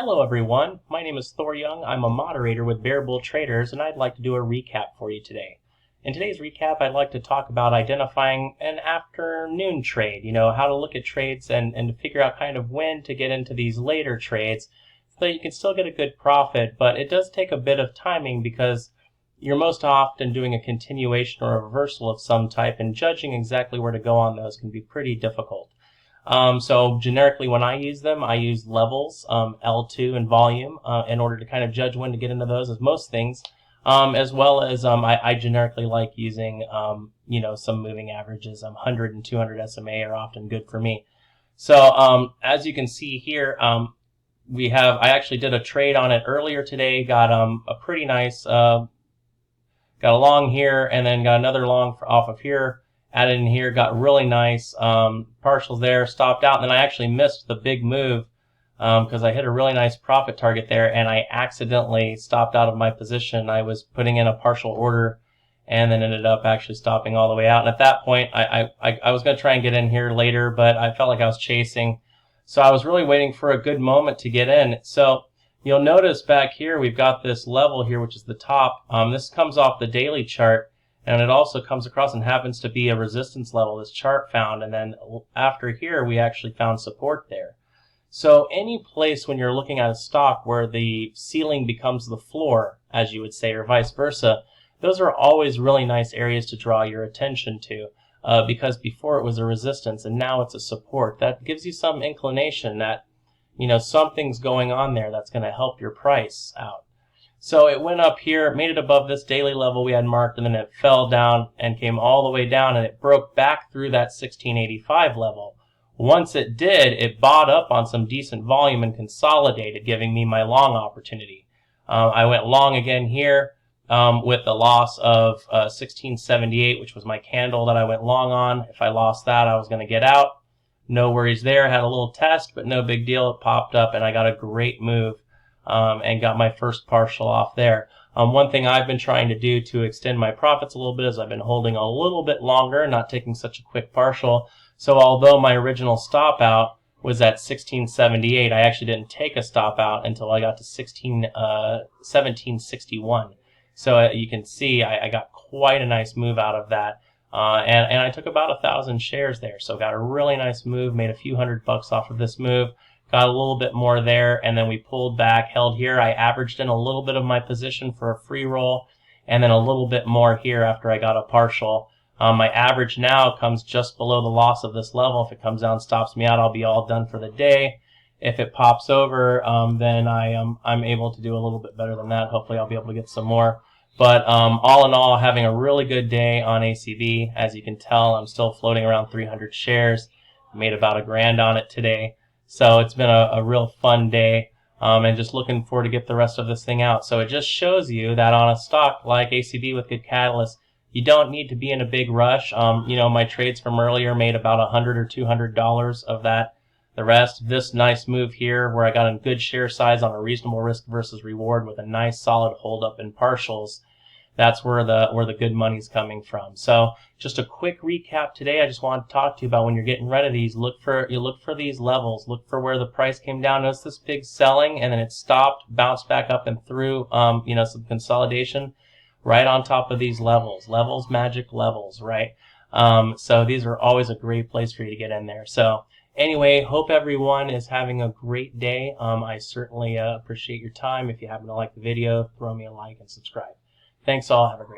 Hello everyone, my name is Thor Young. I'm a moderator with Bear Bull Traders, and I'd like to do a recap for you today. In today's recap, I'd like to talk about identifying an afternoon trade, how to look at trades and to figure out kind of when to get into these later trades so that you can still get a good profit, but it does take a bit of timing because you're most often doing a continuation or a reversal of some type, and judging exactly where to go on those can be pretty difficult. So generically when I use them, I use levels, L2 and volume, in order to kind of judge when to get into those, as most things, as well as I generically like using, some moving averages. 100 and 200 SMA are often good for me. So as you can see here, I actually did a trade on it earlier today, got a pretty nice, got a long here, and then got another long off of here. Added in here, got really nice partials there, stopped out, and then I actually missed the big move because I hit a really nice profit target there, and I accidentally stopped out of my position. I was putting in a partial order and then ended up actually stopping all the way out. And at that point, I was going to try and get in here later, but I felt like I was chasing. So I was really waiting for a good moment to get in. So you'll notice back here, we've got this level here, which is the top. This comes off the daily chart. And it also comes across and happens to be a resistance level this chart found. And then after here, we actually found support there. So any place when you're looking at a stock where the ceiling becomes the floor, as you would say, or vice versa, those are always really nice areas to draw your attention to because before it was a resistance and now it's a support. That gives you some inclination that, something's going on there that's going to help your price out. So it went up here, made it above this daily level we had marked, and then it fell down and came all the way down, and it broke back through that 1685 level. Once it did, it bought up on some decent volume and consolidated, giving me my long opportunity. I went long again here with a loss of 1678, which was my candle that I went long on. If I lost that, I was going to get out. No worries there. Had a little test, but no big deal. It popped up, and I got a great move. And got my first partial off there. One thing I've been trying to do to extend my profits a little bit is I've been holding a little bit longer, not taking such a quick partial. So although my original stop out was at 1678, I actually didn't take a stop out until I got to 1761. So you can see I got quite a nice move out of that. And I took about 1,000 shares there. So got a really nice move, made a few $100 off of this move. Got a little bit more there, and then we pulled back, held here. I averaged in a little bit of my position for a free roll, and then a little bit more here after I got a partial. My average now comes just below the loss of this level. If it comes down, stops me out, I'll be all done for the day. If it pops over, then I'm able to do a little bit better than that. Hopefully I'll be able to get some more. But all in all, having a really good day on ACB. As you can tell, I'm still floating around 300 shares. Made about $1,000 on it today. So it's been a real fun day, and just looking forward to get the rest of this thing out. So it just shows you that on a stock like ACB with good catalysts, you don't need to be in a big rush. My trades from earlier made about $100 or $200 of that. The rest, this nice move here where I got a good share size on a reasonable risk versus reward with a nice solid hold up in partials. That's where the good money's coming from. So just a quick recap today. I just want to talk to you about when you're getting rid of these, look for these levels, look for where the price came down. Notice this big selling, and then it stopped, bounced back up and through some consolidation right on top of these levels. Levels, magic levels, right? So these are always a great place for you to get in there. So anyway, hope everyone is having a great day. I certainly appreciate your time. If you happen to like the video, throw me a like and subscribe. Thanks all. Have a great day.